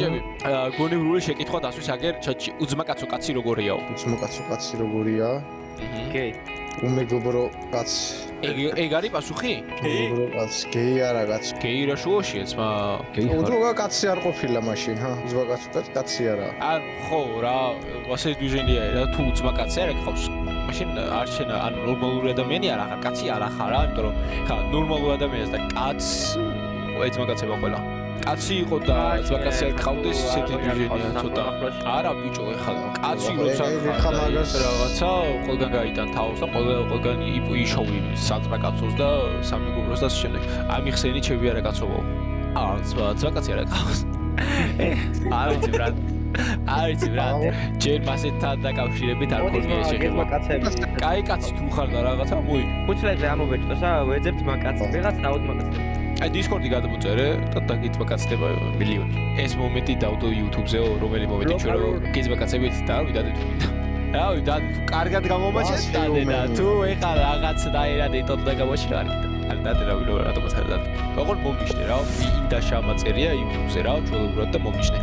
ბიჭები, გონივრული შეკითხვა დასვის აგერ ჩატში. უძმაკაცო კაცი როგორიაო? უძმაკაცო კაცი როგორია? გეი. უმეგობრო კაცი. ეგ არის პასუხი? უმეგობრო კაცი. გეი არა კაცი. გეი რა შუაშია ძმა? უძმაკაცო კაცი არ ყოფილა მაშინ, ჰა? უძმაკაცო კაცი არა. ან ხო რა, ასე დვიჟენია რა, თუ უძმაკაცი არ გყავს. მაშინ არ შენა, ან ნორმალური ადამიანი არ ახარ, კაცი არ ახარ რა, იმიტომ რომ ხა ნორმალურ ადამიანს და კაცს ეძმაკაცება ყველა. კაცი იყო და ძმაკაცი არ გყავდეს ისეთი დვიჟენია ცოტა. არა ბიჭო, ეხლა კაცი როცა ხარ რაღაცა ყველგან გაიტან თავს და ყველგან იშოვი საძმაკაცოს და სამეგობროს და ამ შემდეგ. ამიხსენი ჩემი არა კაცობაო. ძმაკაცი არ გყავს. არ ვიცი ბრატ. არის ბრატ, ჯერ მასეთთან დაკავშირებით არ გქონია შეხება. კაი კაცი თუ ხარ და რაღაცა მოი. უცლებზე ამობეჭდოს რა, ვეძებთ მაკაცს. ვიღაც დაუდმაკაცს. აი დისკორდი გადმოწერე და დაგიწმაკაცდება მილიონი. ეს მომენტი დავდო YouTube-ზეო, რომელი მომენტი ჩვენ რომ გიზმაკაცებით და ვიდადეთ მინდა. რა ვიდადე თუ კარგად გამომაჩეს დადე და თუ ეხლა რაღაც დაერად ეტოთ და გამოჩერა არ დადე რა ვიდეო რატომაც არ დადე. როგორ მომიშნე რა, მინდა შემაწერია YouTube-ზე რა, ჩვეულებრივად და მომიშნე.